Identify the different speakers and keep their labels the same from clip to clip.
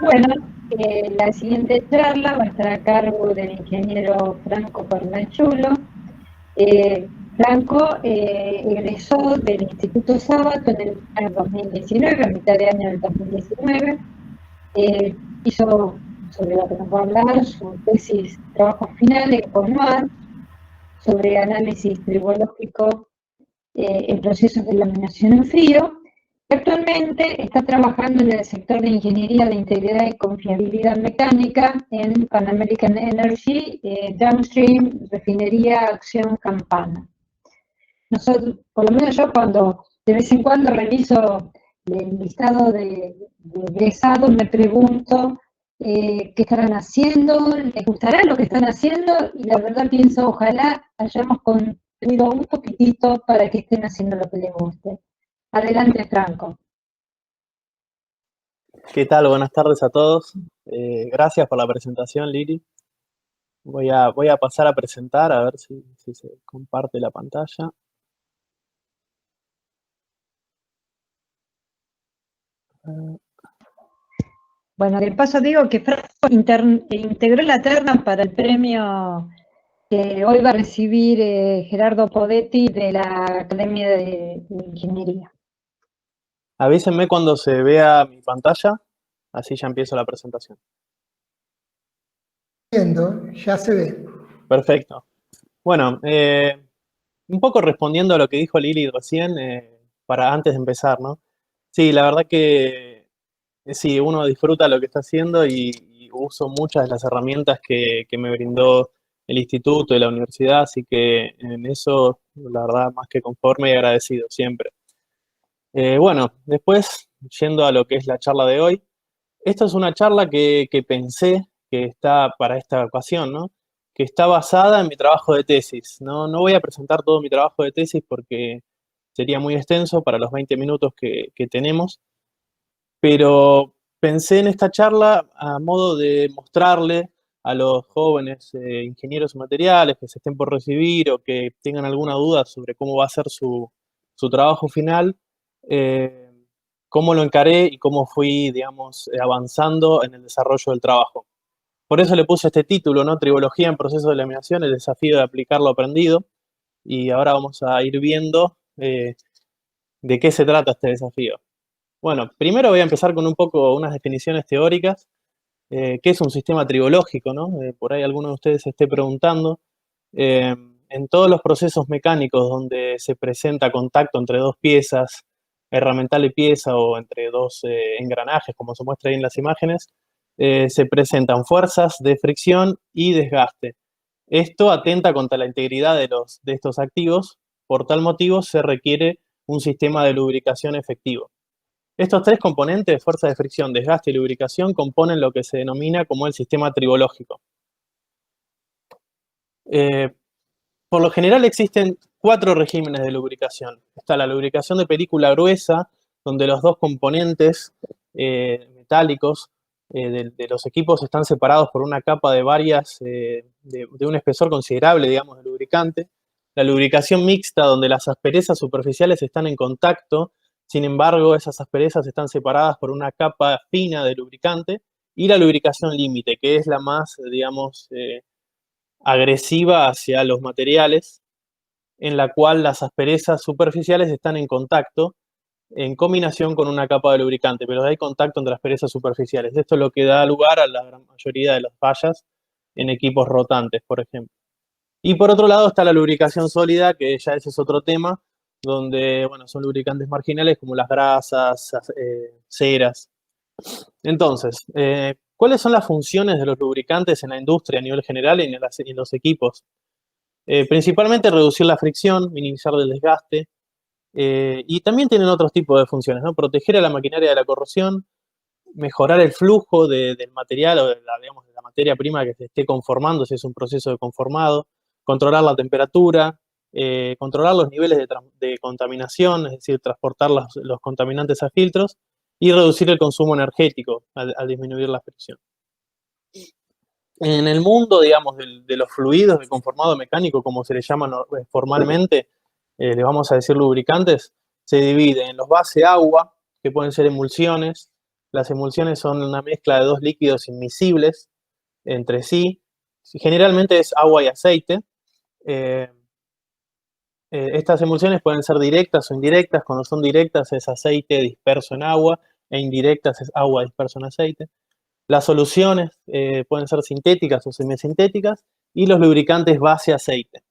Speaker 1: Bueno, la siguiente charla va a estar a cargo del ingeniero Franco Cornachulo. Franco egresó del Instituto Sábato en el año 2019, a mitad de año del 2019. Eh, Hizo, sobre lo que nos va a hablar, su tesis, trabajo final en CONUAR, sobre análisis tribológico en procesos de laminación en frío. Actualmente está trabajando en el sector de ingeniería de integridad y confiabilidad mecánica en Pan American Energy, Downstream, Refinería Acción Campana. Nosotros, por lo menos yo cuando de vez en cuando reviso el listado de egresados, me pregunto qué estarán haciendo, les gustará lo que están haciendo, y la verdad pienso, ojalá hayamos construido un poquitito para que estén haciendo lo que les guste. Adelante, Franco.
Speaker 2: ¿Qué tal? Buenas tardes a todos. Gracias por la presentación, Lili. Voy a pasar a presentar, a ver si se comparte la pantalla.
Speaker 1: Bueno, de paso digo que Franco integró la terna para el premio que hoy va a recibir Gerardo Podetti de la Academia de Ingeniería.
Speaker 2: Avísenme cuando se vea mi pantalla, así ya empiezo la presentación.
Speaker 3: Viendo, ya se ve.
Speaker 2: Perfecto. Bueno, un poco respondiendo a lo que dijo Lili recién, para antes de empezar, ¿no? Sí, la verdad que sí, uno disfruta lo que está haciendo y uso muchas de las herramientas que me brindó el instituto y la universidad, así que en eso, la verdad, más que conforme y agradecido siempre. Bueno, después, yendo a lo que es la charla de hoy, esta es una charla que pensé que está para esta ocasión, ¿no? Que está basada en mi trabajo de tesis. No voy a presentar todo mi trabajo de tesis porque sería muy extenso para los 20 minutos que tenemos, pero pensé en esta charla a modo de mostrarle a los jóvenes ingenieros materiales que se estén por recibir o que tengan alguna duda sobre cómo va a ser su trabajo final, eh, cómo lo encaré y cómo fui, digamos, avanzando en el desarrollo del trabajo. Por eso le puse este título, ¿no? Tribología en proceso de laminación, el desafío de aplicar lo aprendido. Y ahora vamos a ir viendo de qué se trata este desafío. Bueno, primero voy a empezar con un poco unas definiciones teóricas. ¿Qué es un sistema tribológico, no? Por ahí alguno de ustedes se esté preguntando. Eh, en todos los procesos mecánicos donde se presenta contacto entre dos piezas, herramental y pieza, o entre dos engranajes, como se muestra ahí en las imágenes, se presentan fuerzas de fricción y desgaste. Esto atenta contra la integridad de estos activos. Por tal motivo, se requiere un sistema de lubricación efectivo. Estos tres componentes, fuerza de fricción, desgaste y lubricación, componen lo que se denomina como el sistema tribológico. Por lo general existen 4 regímenes de lubricación. Está la lubricación de película gruesa, donde los dos componentes metálicos de los equipos están separados por una capa de de un espesor considerable, digamos, de lubricante. La lubricación mixta, donde las asperezas superficiales están en contacto, sin embargo, esas asperezas están separadas por una capa fina de lubricante. Y la lubricación límite, que es la más, digamos, agresiva hacia los materiales, en la cual las asperezas superficiales están en contacto en combinación con una capa de lubricante, pero hay contacto entre asperezas superficiales. Esto es lo que da lugar a la gran mayoría de las fallas en equipos rotantes, por ejemplo. Y por otro lado está la lubricación sólida, que ya ese es otro tema, donde bueno, son lubricantes marginales como las grasas, ceras. Entonces, ¿cuáles son las funciones de los lubricantes en la industria a nivel general y en los equipos? Principalmente reducir la fricción, minimizar el desgaste, y también tienen otros tipos de funciones, ¿no? Proteger a la maquinaria de la corrosión, mejorar el flujo del material o digamos, de la materia prima que se esté conformando, si es un proceso de conformado, controlar la temperatura, controlar los niveles de contaminación, es decir, transportar los contaminantes a filtros, y reducir el consumo energético al disminuir la fricción. En el mundo, digamos, de los fluidos de conformado mecánico, como se le llaman formalmente, le vamos a decir lubricantes, se divide en los base agua, que pueden ser emulsiones, Las emulsiones son una mezcla de dos líquidos inmiscibles entre sí. Generalmente es agua y aceite. Estas emulsiones pueden ser directas o indirectas. Cuando son directas es aceite disperso en agua e indirectas es agua disperso en aceite. Las soluciones pueden ser sintéticas o semisintéticas y los lubricantes base-aceite.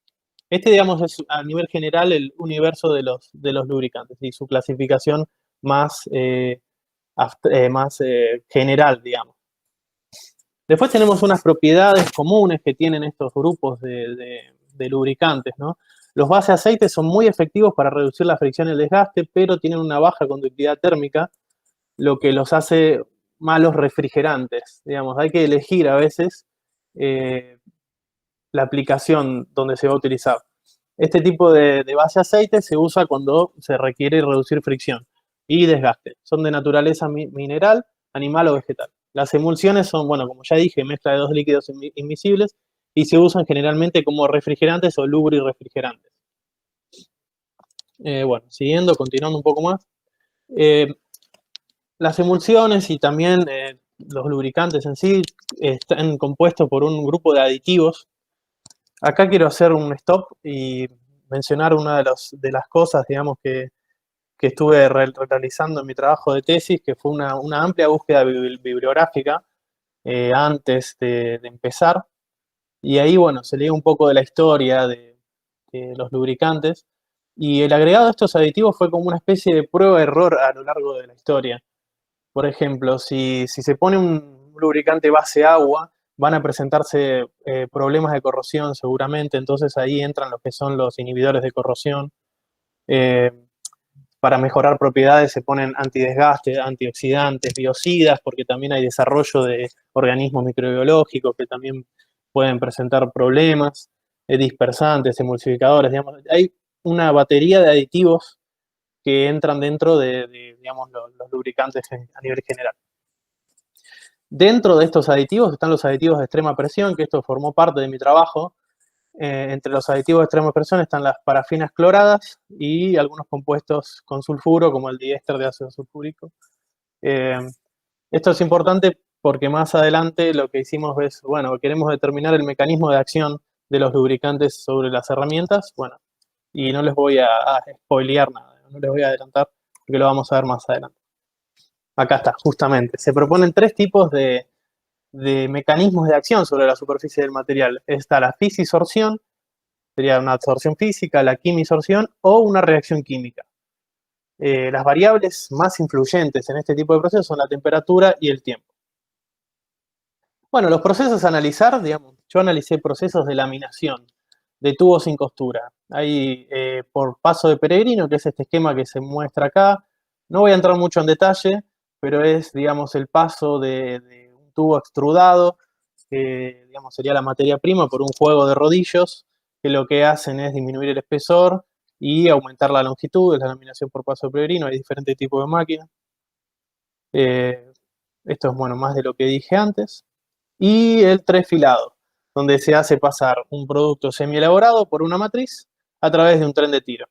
Speaker 2: Este, digamos, es a nivel general el universo de los lubricantes y su clasificación más general, digamos. Después tenemos unas propiedades comunes que tienen estos grupos de lubricantes, ¿no? Los base aceites son muy efectivos para reducir la fricción y el desgaste, pero tienen una baja conductividad térmica, lo que los hace malos refrigerantes. Digamos, hay que elegir a veces la aplicación donde se va a utilizar. Este tipo de base aceite se usa cuando se requiere reducir fricción y desgaste. Son de naturaleza mineral, animal o vegetal. Las emulsiones son, bueno, como ya dije, mezcla de dos líquidos inmiscibles y se usan generalmente como refrigerantes o lubrirefrigerantes. Bueno, continuando un poco más. Las emulsiones y también los lubricantes en sí están compuestos por un grupo de aditivos. Acá quiero hacer un stop y mencionar una de las cosas, digamos, que estuve realizando en mi trabajo de tesis, que fue una amplia búsqueda bibliográfica antes de empezar. Y ahí, bueno, se leía un poco de la historia de los lubricantes. Y el agregado de estos aditivos fue como una especie de prueba-error a lo largo de la historia. Por ejemplo, si se pone un lubricante base agua, van a presentarse problemas de corrosión seguramente, entonces ahí entran los que son los inhibidores de corrosión. Para mejorar propiedades se ponen antidesgaste, antioxidantes, biocidas, porque también hay desarrollo de organismos microbiológicos que también pueden presentar problemas, dispersantes, emulsificadores, digamos. Hay una batería de aditivos que entran dentro de digamos, los lubricantes a nivel general. Dentro de estos aditivos están los aditivos de extrema presión, que esto formó parte de mi trabajo. Entre los aditivos de extrema presión están las parafinas cloradas y algunos compuestos con sulfuro, como el diéster de ácido sulfúrico. Esto es importante porque más adelante lo que hicimos es, bueno, queremos determinar el mecanismo de acción de los lubricantes sobre las herramientas, bueno, y no les voy a spoilear nada, no les voy a adelantar porque lo vamos a ver más adelante. Acá está, justamente. Se proponen tres tipos de mecanismos de acción sobre la superficie del material. Está la fisisorción, sería una absorción física, la quimisorción o una reacción química. Las variables más influyentes en este tipo de procesos son la temperatura y el tiempo. Bueno, los procesos a analizar, digamos, yo analicé procesos de laminación de tubos sin costura. Hay por paso de peregrino, que es este esquema que se muestra acá. No voy a entrar mucho en detalle, pero es, digamos, el paso de un tubo extrudado, que, digamos, sería la materia prima, por un juego de rodillos, que lo que hacen es disminuir el espesor y aumentar la longitud, es la laminación por paso de peregrino. Hay diferentes tipos de máquinas. Esto es, bueno, más de lo que dije antes. Y el trefilado, donde se hace pasar un producto semi-elaborado por una matriz a través de un tren de tiro.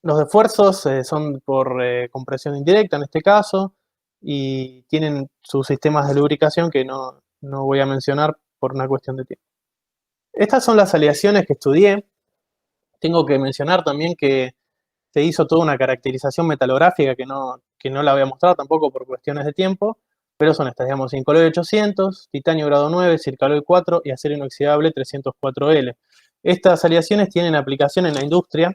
Speaker 2: Los esfuerzos son por compresión indirecta en este caso y tienen sus sistemas de lubricación que no voy a mencionar por una cuestión de tiempo. Estas son las aleaciones que estudié. Tengo que mencionar también que se hizo toda una caracterización metalográfica que no la voy a mostrar tampoco por cuestiones de tiempo, pero son estas, digamos, Incoloy 800, titanio grado 9, Circaloy 4 y acero inoxidable 304L. Estas aleaciones tienen aplicación en la industria.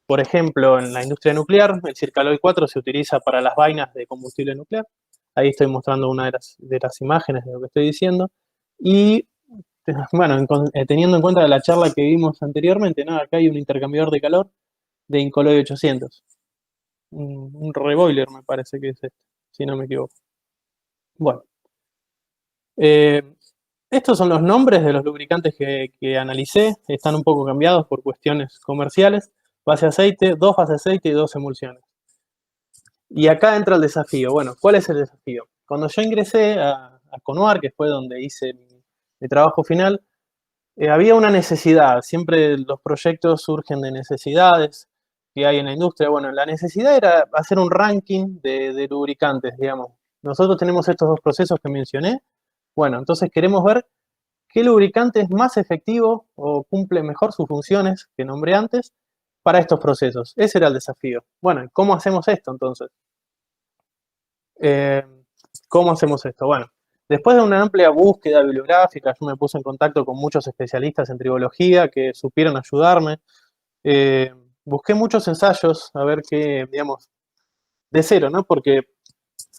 Speaker 2: Por ejemplo, en la industria nuclear, el Circaloy 4 se utiliza para las vainas de combustible nuclear. Ahí estoy mostrando una de las imágenes de lo que estoy diciendo. Y, bueno, teniendo en cuenta la charla que vimos anteriormente, ¿no? Acá hay un intercambiador de calor de Incoloy 800. Un reboiler me parece que es este, si no me equivoco. Bueno. Estos son los nombres de los lubricantes que analicé. Están un poco cambiados por cuestiones comerciales. Base aceite, dos base aceite y dos emulsiones. Y acá entra el desafío. Bueno, ¿cuál es el desafío? Cuando yo ingresé a CONUAR, que fue donde hice mi trabajo final, había una necesidad. Siempre los proyectos surgen de necesidades. que hay en la industria. Bueno, la necesidad era hacer un ranking de lubricantes, digamos. Nosotros tenemos estos dos procesos que mencioné. Bueno, entonces queremos ver qué lubricante es más efectivo o cumple mejor sus funciones que nombré antes para estos procesos. Ese era el desafío. Bueno, ¿cómo hacemos esto entonces? ¿Cómo hacemos esto? Bueno, después de una amplia búsqueda bibliográfica, yo me puse en contacto con muchos especialistas en tribología que supieron ayudarme. Busqué muchos ensayos, a ver qué, digamos, de cero, ¿no? Porque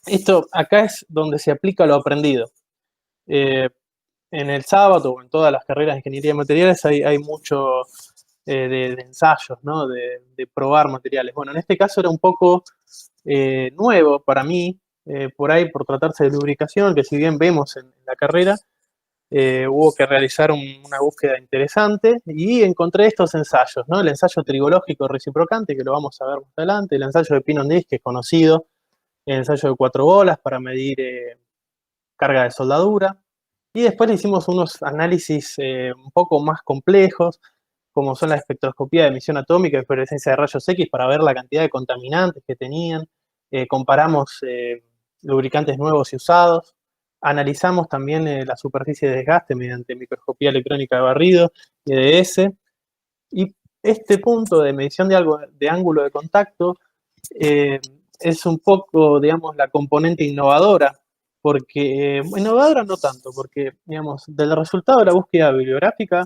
Speaker 2: esto acá es donde se aplica lo aprendido. En el sábado o en todas las carreras de ingeniería de materiales hay mucho de ensayos, ¿no? De probar materiales. Bueno, en este caso era un poco nuevo para mí, por ahí por tratarse de lubricación, que si bien vemos en la carrera, hubo que realizar una búsqueda interesante y encontré estos ensayos, ¿no? El ensayo trigológico reciprocante, que lo vamos a ver más adelante, el ensayo de Pin-on-Disc, que es conocido, el ensayo de 4 bolas para medir carga de soldadura, y después le hicimos unos análisis un poco más complejos, como son la espectroscopía de emisión atómica y fluorescencia de rayos X para ver la cantidad de contaminantes que tenían, comparamos lubricantes nuevos y usados, analizamos también la superficie de desgaste mediante microscopía electrónica de barrido, EDS, y este punto de medición de ángulo de contacto es un poco, digamos, la componente innovadora, porque, innovadora no tanto, porque, digamos, del resultado de la búsqueda bibliográfica,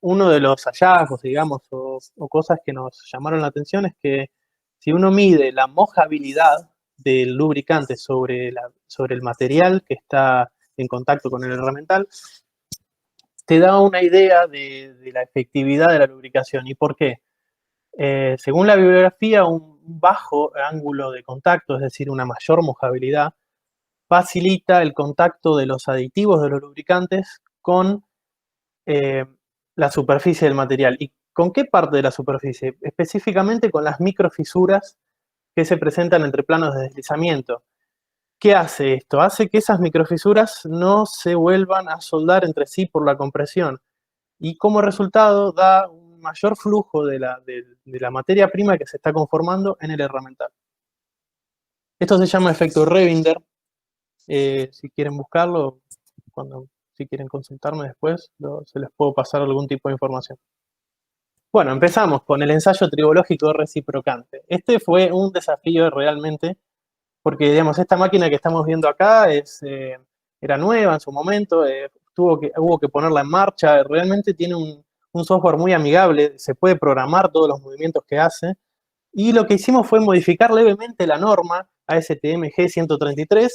Speaker 2: uno de los hallazgos, digamos, o cosas que nos llamaron la atención es que si uno mide la mojabilidad del lubricante sobre el material que está en contacto con el herramental, te da una idea de la efectividad de la lubricación. ¿Y por qué? Según la bibliografía, un bajo ángulo de contacto, es decir, una mayor mojabilidad, facilita el contacto de los aditivos de los lubricantes con la superficie del material. ¿Y con qué parte de la superficie? Específicamente con las microfisuras que se presentan entre planos de deslizamiento. ¿Qué hace esto? Hace que esas microfisuras no se vuelvan a soldar entre sí por la compresión. Y como resultado da un mayor flujo de la materia prima que se está conformando en el herramental. Esto se llama efecto Rebinder. Si quieren buscarlo, si quieren consultarme después, se les puedo pasar algún tipo de información. Bueno, empezamos con el ensayo tribológico reciprocante. Este fue un desafío realmente, porque digamos, esta máquina que estamos viendo acá era nueva en su momento, hubo que ponerla en marcha, realmente tiene un software muy amigable, se puede programar todos los movimientos que hace, y lo que hicimos fue modificar levemente la norma ASTM G133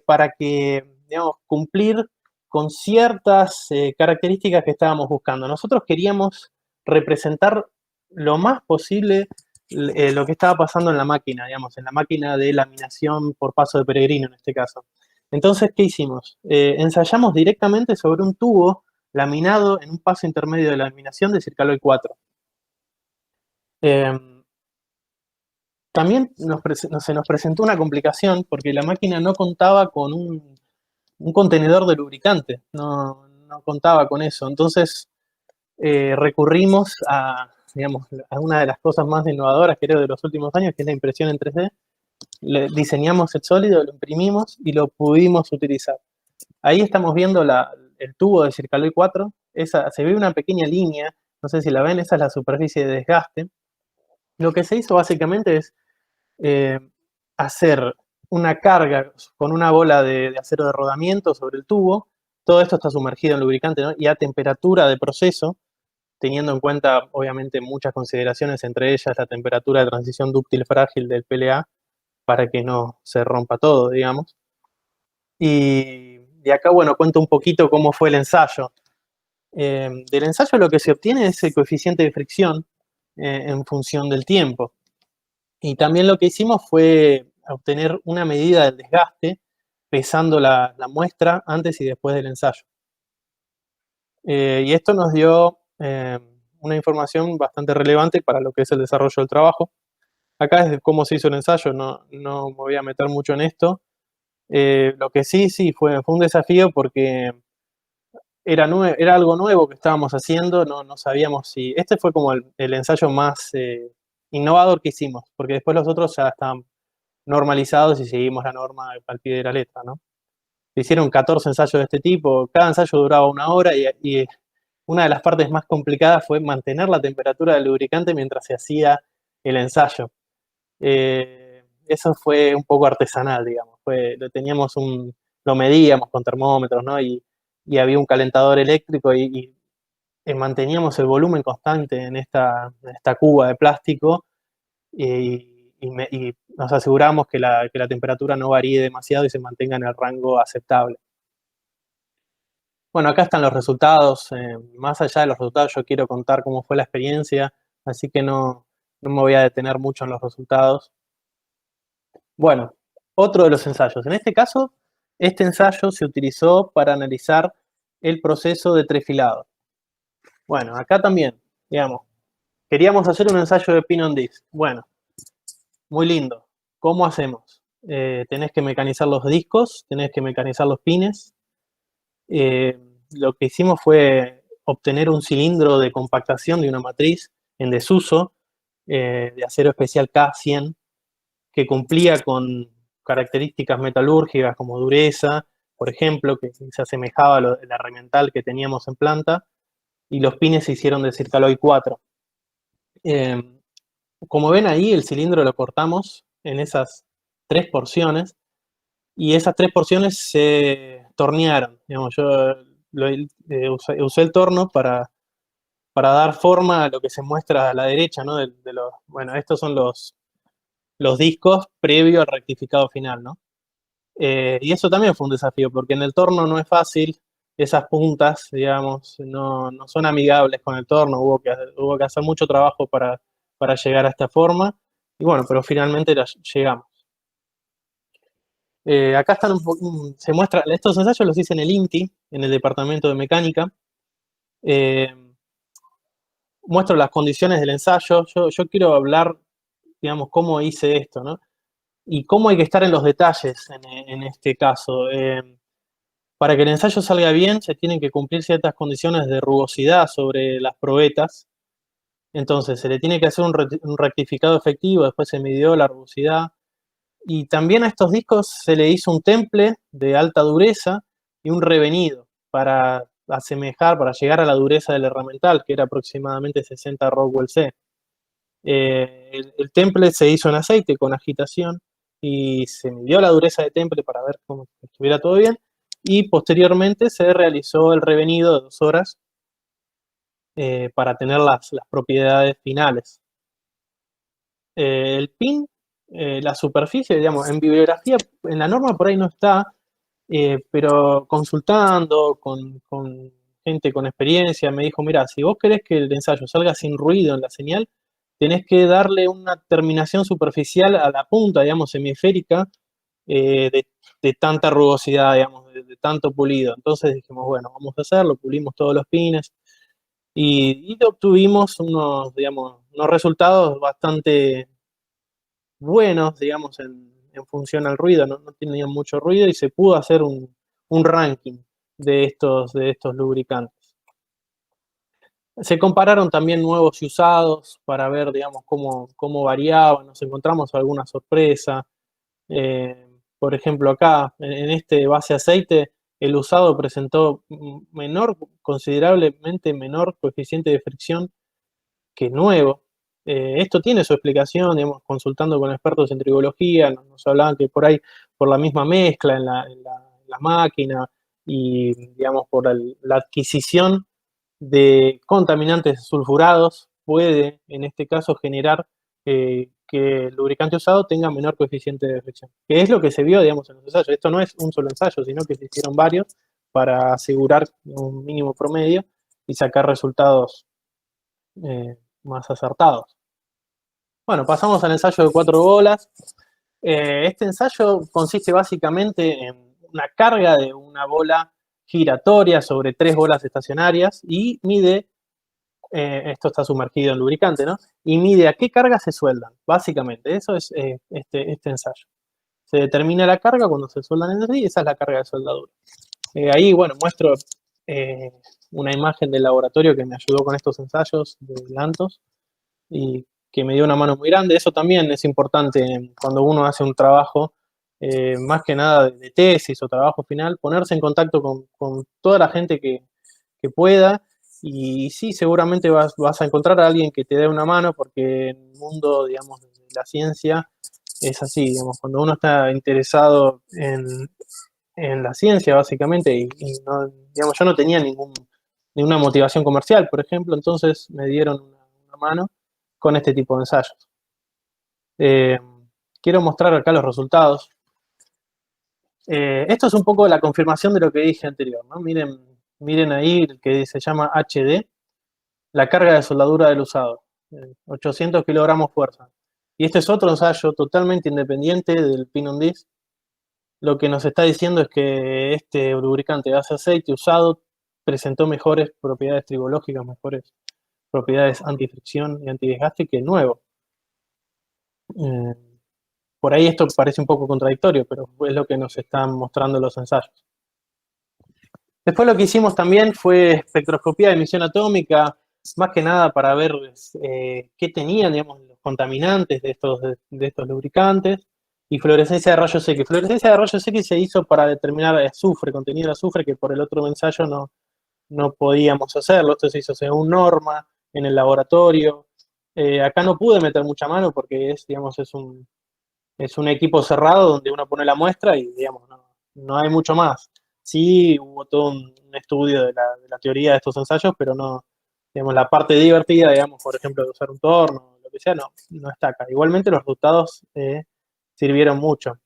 Speaker 2: para que, digamos, cumplir con ciertas características que estábamos buscando. Nosotros queríamos representar lo más posible lo que estaba pasando en la máquina, digamos, en la máquina de laminación por paso de peregrino en este caso. Entonces, ¿qué hicimos? Ensayamos directamente sobre un tubo laminado en un paso intermedio de laminación de Circaloy 4. También se nos presentó una complicación porque la máquina no contaba con un contenedor de lubricante, no contaba con eso. Entonces recurrimos digamos, a una de las cosas más innovadoras, creo, de los últimos años, que es la impresión en 3D. Diseñamos el sólido, lo imprimimos y lo pudimos utilizar. Ahí estamos viendo el tubo de Circaloy 4. Se ve una pequeña línea, no sé si la ven, esa es la superficie de desgaste. Lo que se hizo básicamente es hacer una carga con una bola de acero de rodamiento sobre el tubo. Todo esto está sumergido en lubricante, ¿no? Y a temperatura de proceso, teniendo en cuenta, obviamente, muchas consideraciones, entre ellas la temperatura de transición dúctil frágil del PLA, para que no se rompa todo, digamos. Y acá, bueno, cuento un poquito cómo fue el ensayo. Del ensayo lo que se obtiene es el coeficiente de fricción en función del tiempo. Y también lo que hicimos fue obtener una medida del desgaste pesando la muestra antes y después del ensayo. Y esto nos dio una información bastante relevante para lo que es el desarrollo del trabajo. Acá es cómo se hizo el ensayo, no me voy a meter mucho en esto. Lo que sí fue un desafío porque era algo nuevo que estábamos haciendo, no sabíamos si... Este fue como el ensayo más innovador que hicimos, porque después los otros ya estaban normalizados y seguimos la norma al pie de la letra, ¿no? Se hicieron 14 ensayos de este tipo, cada ensayo duraba 1 hora y una de las partes más complicadas fue mantener la temperatura del lubricante mientras se hacía el ensayo. Eso fue un poco artesanal, digamos. Lo medíamos con termómetros, ¿no? Y había un calentador eléctrico y manteníamos el volumen constante en esta cuba de plástico y nos aseguramos que la temperatura no varíe demasiado y se mantenga en el rango aceptable. Bueno, acá están los resultados. Más allá de los resultados, yo quiero contar cómo fue la experiencia, así que no me voy a detener mucho en los resultados. Bueno, otro de los ensayos. En este caso, este ensayo se utilizó para analizar el proceso de trefilado. Bueno, acá también, digamos, queríamos hacer un ensayo de pin on disc. Bueno, muy lindo. ¿Cómo hacemos? Tenés que mecanizar los discos, tenés que mecanizar los pines. Lo que hicimos fue obtener un cilindro de compactación de una matriz en desuso de acero especial K100 que cumplía con características metalúrgicas como dureza, por ejemplo, que se asemejaba a la herramiental que teníamos en planta, y los pines se hicieron de Circaloy 4. Como ven ahí, el cilindro lo cortamos en esas 3 porciones, y esas 3 porciones se tornearon. Digamos, yo usé el torno para dar forma a lo que se muestra a la derecha, ¿no? Bueno, estos son los discos previo al rectificado final, ¿no? Y eso también fue un desafío, porque en el torno no es fácil, esas puntas, digamos, no son amigables con el torno, hubo que hacer mucho trabajo para llegar a esta forma, y bueno, pero finalmente llegamos. Acá están se muestra, estos ensayos los hice en el INTI, en el departamento de mecánica. Muestro las condiciones del ensayo. Yo quiero hablar, digamos, cómo hice esto, ¿no? Y cómo hay que estar en los detalles en este caso. Para que el ensayo salga bien, se tienen que cumplir ciertas condiciones de rugosidad sobre las probetas. Entonces, se le tiene que hacer un rectificado efectivo, después se midió la rugosidad. Y también a estos discos se le hizo un temple de alta dureza y un revenido para llegar a la dureza del herramental, que era aproximadamente 60 Rockwell C. El temple se hizo en aceite con agitación y se midió la dureza de temple para ver cómo estuviera todo bien, y posteriormente se realizó el revenido de 2 horas para tener las propiedades finales. El pin, la superficie, digamos, en bibliografía, en la norma por ahí no está, pero consultando con gente con experiencia, me dijo, mira, si vos querés que el ensayo salga sin ruido en la señal, tenés que darle una terminación superficial a la punta, digamos, hemisférica, de tanta rugosidad, digamos, de tanto pulido. Entonces dijimos, bueno, vamos a hacerlo, pulimos todos los pines y obtuvimos unos resultados bastante buenos, digamos, en función al ruido. No tenían mucho ruido y se pudo hacer un ranking de estos lubricantes. Se compararon también nuevos y usados para ver, digamos, cómo variaban. Nos encontramos alguna sorpresa. Por ejemplo, acá, en este base aceite, el usado presentó considerablemente menor coeficiente de fricción que nuevo. Esto tiene su explicación, digamos, consultando con expertos en tribología, nos hablaban que por ahí, por la misma mezcla en la máquina y, digamos, por la adquisición de contaminantes sulfurados, puede, en este caso, generar que el lubricante usado tenga menor coeficiente de fricción, que es lo que se vio, digamos, en los ensayos. Esto no es un solo ensayo, sino que se hicieron varios para asegurar un mínimo promedio y sacar resultados más acertados. Bueno, pasamos al ensayo de 4 bolas. Este ensayo consiste básicamente en una carga de una bola giratoria sobre 3 bolas estacionarias y mide, esto está sumergido en lubricante, ¿no? Y mide a qué carga se sueldan, básicamente. Eso es este ensayo. Se determina la carga cuando se sueldan entre sí, y esa es la carga de soldadura. Ahí, bueno, muestro una imagen del laboratorio que me ayudó con estos ensayos de Lantos y que me dio una mano muy grande. Eso también es importante cuando uno hace un trabajo, más que nada de tesis o trabajo final, ponerse en contacto con toda la gente que pueda. Y sí, seguramente vas a encontrar a alguien que te dé una mano, porque en el mundo, digamos, de la ciencia es así, digamos, cuando uno está interesado en la ciencia, básicamente, y no, digamos, yo no tenía ninguna motivación comercial, por ejemplo, entonces me dieron una mano con este tipo de ensayos. Eh, Quiero mostrar acá los resultados. Esto es un poco la confirmación de lo que dije anterior, ¿no? Miren ahí el que se llama HD, la carga de soldadura del usado, 800 kilogramos fuerza. Y este es otro ensayo totalmente independiente del pin on disc. Lo que nos está diciendo es que este lubricante base aceite usado presentó mejores propiedades tribológicas, mejores propiedades antifricción y antidesgaste que el nuevo. Por ahí esto parece un poco contradictorio, pero es lo que nos están mostrando los ensayos. Después lo que hicimos también fue espectroscopía de emisión atómica, más que nada para ver qué tenían, digamos, los contaminantes de estos lubricantes, y fluorescencia de rayos X. Fluorescencia de rayos X se hizo para determinar azufre, contenido de azufre, que por el otro ensayo no podíamos hacerlo. Esto se hizo según norma, en el laboratorio. Acá no pude meter mucha mano porque digamos, es un equipo cerrado donde uno pone la muestra y, digamos, no hay mucho más. Sí, hubo todo un estudio de la teoría de estos ensayos, pero no, digamos, la parte divertida, digamos, por ejemplo, de usar un torno, lo que sea, no está acá. Igualmente los resultados sirvieron mucho.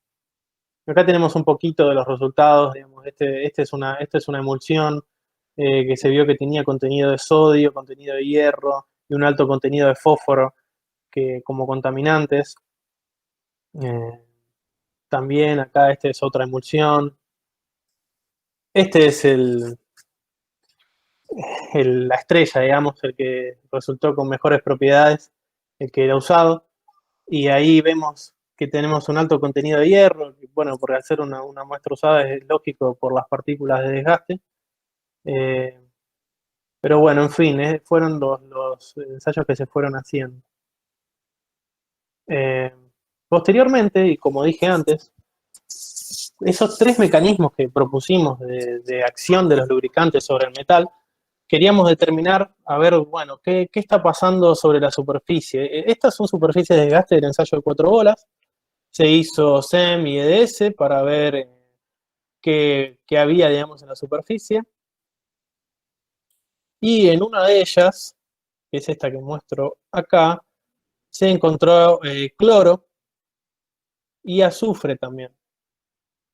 Speaker 2: Acá tenemos un poquito de los resultados, digamos, esta es una emulsión que se vio que tenía contenido de sodio, contenido de hierro y un alto contenido de fósforo como contaminantes. También acá esta es otra emulsión. Este es la estrella, digamos, el que resultó con mejores propiedades, el que era usado. Y ahí vemos que tenemos un alto contenido de hierro. Bueno, porque al ser una muestra usada es lógico por las partículas de desgaste. Pero bueno, en fin, fueron los ensayos que se fueron haciendo. Posteriormente, y como dije antes, esos tres mecanismos que propusimos de acción de los lubricantes sobre el metal, queríamos determinar, a ver, bueno, qué está pasando sobre la superficie. Estas son superficies de desgaste del ensayo de 4 bolas. Se hizo SEM y EDS para ver qué había, digamos, en la superficie. Y en una de ellas, que es esta que muestro acá, se encontró cloro y azufre también.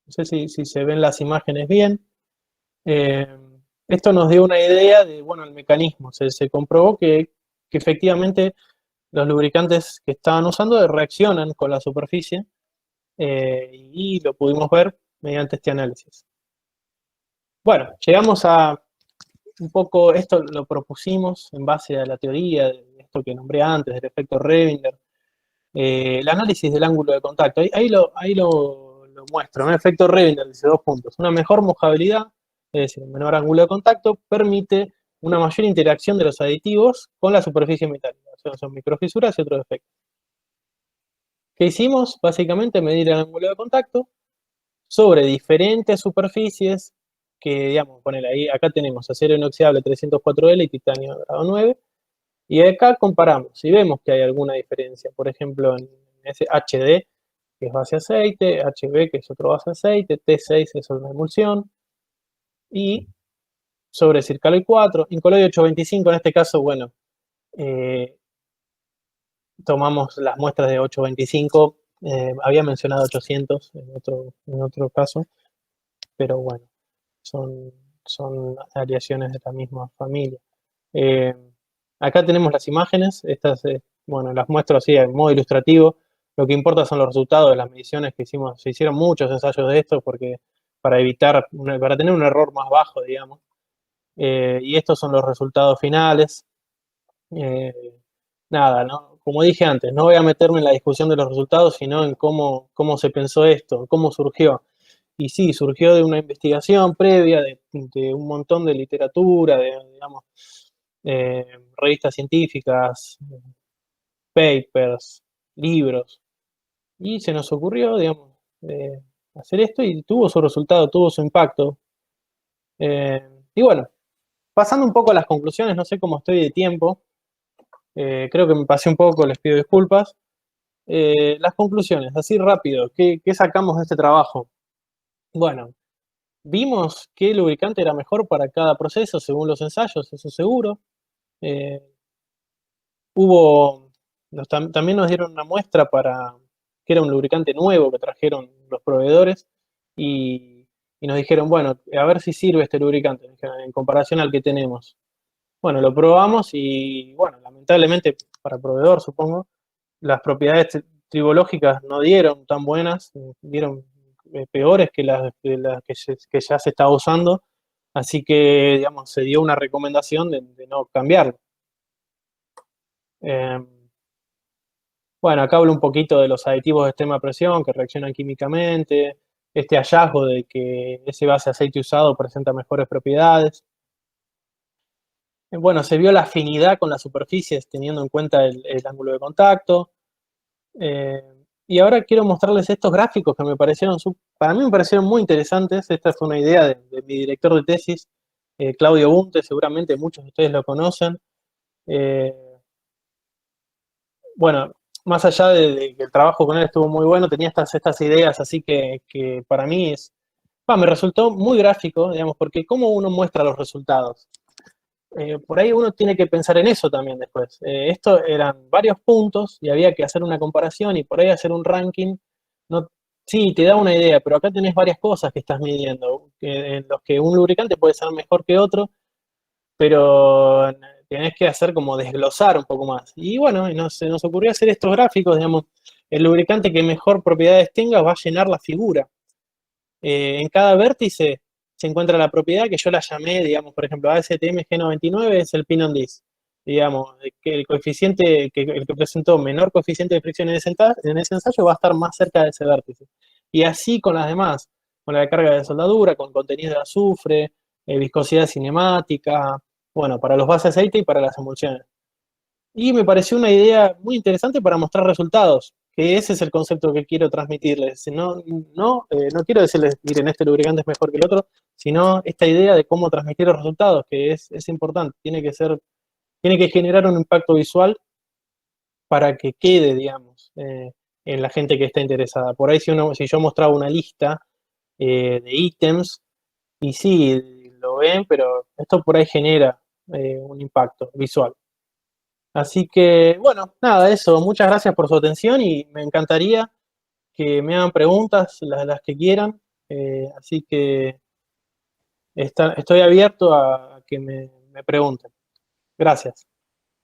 Speaker 2: No sé si se ven las imágenes bien. Esto nos dio una idea de, bueno, el mecanismo. Se comprobó que efectivamente los lubricantes que estaban usando reaccionan con la superficie y lo pudimos ver mediante este análisis. Bueno, llegamos a un poco, esto lo propusimos en base a la teoría de esto que nombré antes, del efecto Rebinder, el análisis del ángulo de contacto. Ahí lo muestro, ¿no? Efecto Rebinder, dice 2 puntos. Una mejor mojabilidad, es decir, un menor ángulo de contacto, permite una mayor interacción de los aditivos con la superficie metálica. Son microfisuras y otros efectos. ¿Qué hicimos? Básicamente medir el ángulo de contacto sobre diferentes superficies que, digamos, ponele ahí, acá tenemos acero inoxidable 304L y titanio grado 9, y acá comparamos y vemos que hay alguna diferencia, por ejemplo, en ese HD, que es base aceite, HB, que es otro base aceite, T6 es una emulsión, y sobre Circaloy 4, Incoloy 825, en este caso, bueno, tomamos las muestras de 825, había mencionado 800 en otro caso, pero bueno, son aleaciones de la misma familia. Acá tenemos las imágenes, estas, bueno, las muestro así en modo ilustrativo. Lo que importa son los resultados de las mediciones que hicimos. Se hicieron muchos ensayos de esto para para tener un error más bajo, digamos. Y estos son los resultados finales. Nada, ¿no? Como dije antes, no voy a meterme en la discusión de los resultados, sino en cómo se pensó esto, cómo surgió. y sí, surgió de una investigación previa de un montón de literatura, digamos, revistas científicas, papers, libros, y se nos ocurrió, digamos, hacer esto y tuvo su resultado, tuvo su impacto. Y bueno, pasando un poco a las conclusiones, no sé cómo estoy de tiempo, creo que me pasé un poco, les pido disculpas. Las conclusiones, así rápido, ¿qué sacamos de este trabajo? Bueno, vimos que el lubricante era mejor para cada proceso según los ensayos, eso seguro. Eh, también nos dieron una muestra que era un lubricante nuevo que trajeron los proveedores y nos dijeron, bueno, a ver si sirve este lubricante en comparación al que tenemos. Bueno, lo probamos y, bueno, lamentablemente para el proveedor, supongo, las propiedades tribológicas no dieron tan buenas, dieron peores que ya se estaba usando, así que, digamos, se dio una recomendación de no cambiarlo. Eh, bueno, acá hablo un poquito de los aditivos de extrema presión que reaccionan químicamente, este hallazgo de que ese base de aceite usado presenta mejores propiedades. Bueno, se vio la afinidad con las superficies teniendo en cuenta el ángulo de contacto. Eh, y ahora quiero mostrarles estos gráficos que para mí me parecieron muy interesantes. Esta fue una idea de mi director de tesis, Claudio Bunte, seguramente muchos de ustedes lo conocen. Eh, bueno, más allá de que el trabajo con él estuvo muy bueno, tenía estas ideas, así que para mí me resultó muy gráfico, digamos, porque cómo uno muestra los resultados. Por ahí uno tiene que pensar en eso también después. Esto eran varios puntos y había que hacer una comparación y por ahí hacer un ranking. No, sí, te da una idea, pero acá tenés varias cosas que estás midiendo, en los que un lubricante puede ser mejor que otro, pero tenés que hacer como desglosar un poco más. Y bueno, se nos ocurrió hacer estos gráficos, digamos, el lubricante que mejor propiedades tenga va a llenar la figura. En cada vértice se encuentra la propiedad que yo la llamé, digamos, por ejemplo, ASTM G99 es el pin on this. Digamos, que el coeficiente, el que presentó menor coeficiente de fricción en ese ensayo va a estar más cerca de ese vértice. Y así con las demás, con la carga de soldadura, con contenido de azufre, viscosidad cinemática, bueno, para los bases de aceite y para las emulsiones. Y me pareció una idea muy interesante para mostrar resultados, que ese es el concepto que quiero transmitirles. No quiero decirles, miren, este lubricante es mejor que el otro, sino esta idea de cómo transmitir los resultados, que es importante. Tiene que generar un impacto visual para que quede, digamos, en la gente que está interesada. Por ahí si yo mostraba una lista de ítems, y sí, lo ven, pero esto por ahí genera un impacto visual. Así que, bueno, nada, eso. Muchas gracias por su atención y me encantaría que me hagan preguntas, las que quieran. Así que estoy abierto a que me pregunten. Gracias.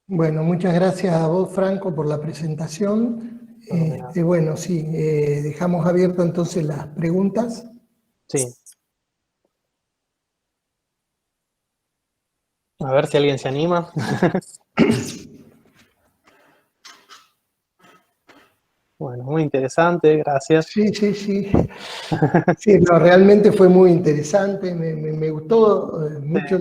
Speaker 3: Bueno, muchas gracias a vos, Franco, por la presentación.
Speaker 2: No, de nada.
Speaker 3: Bueno, sí, dejamos abiertas entonces las preguntas.
Speaker 2: Sí. A ver si alguien se anima. Bueno, muy interesante, gracias.
Speaker 3: Sí, sí, sí. Sí, no, realmente fue muy interesante. Me gustó mucho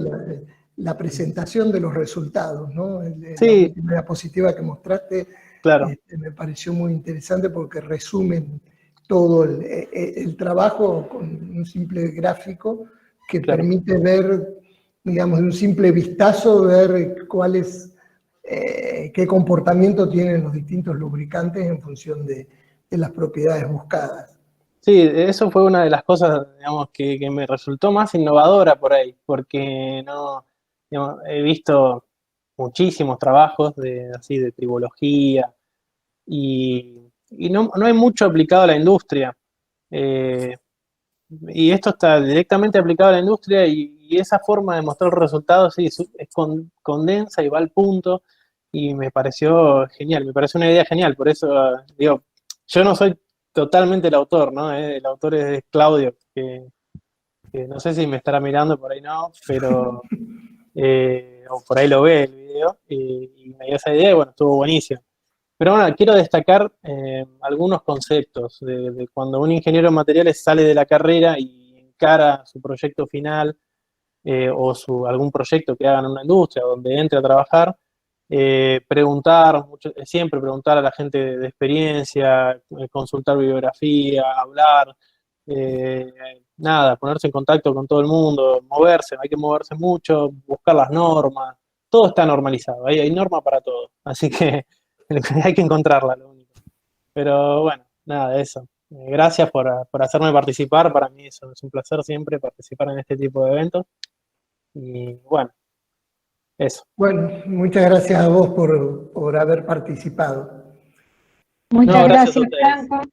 Speaker 3: la presentación de los resultados, ¿no? La
Speaker 2: Sí,
Speaker 3: última diapositiva que mostraste
Speaker 2: claro,
Speaker 3: me pareció muy interesante porque resumen todo el trabajo con un simple gráfico que
Speaker 2: claro.
Speaker 3: permite ver, digamos, de un simple vistazo, ver qué comportamiento tienen los distintos lubricantes en función de las propiedades buscadas.
Speaker 2: Sí, eso fue una de las cosas, digamos, que me resultó más innovadora por ahí, porque no, digamos, he visto muchísimos trabajos así de tribología y no hay mucho aplicado a la industria. Eh, y esto está directamente aplicado a la industria y esa forma de mostrar resultados sí, condensa y va al punto y me pareció genial, me pareció una idea genial, por eso digo, yo no soy totalmente el autor, ¿no? El autor es Claudio, que no sé si me estará mirando, por ahí no, pero o por ahí lo ve el video y me dio esa idea y bueno, estuvo buenísimo. Pero bueno, quiero destacar algunos conceptos de cuando un ingeniero en materiales sale de la carrera y encara su proyecto final o algún proyecto que haga en una industria donde entre a trabajar, siempre preguntar a la gente de experiencia, consultar bibliografía, hablar, nada, ponerse en contacto con todo el mundo, moverse, hay que moverse mucho, buscar las normas, todo está normalizado, hay norma para todo, así que hay que encontrarla, lo único. Pero bueno, nada, eso. Gracias por hacerme participar, para mí eso es un placer siempre participar en este tipo de eventos. Y bueno, eso.
Speaker 3: Bueno, muchas gracias a vos por haber participado.
Speaker 1: Muchas
Speaker 2: No, gracias a
Speaker 1: gracias,
Speaker 2: ustedes.
Speaker 1: Franco.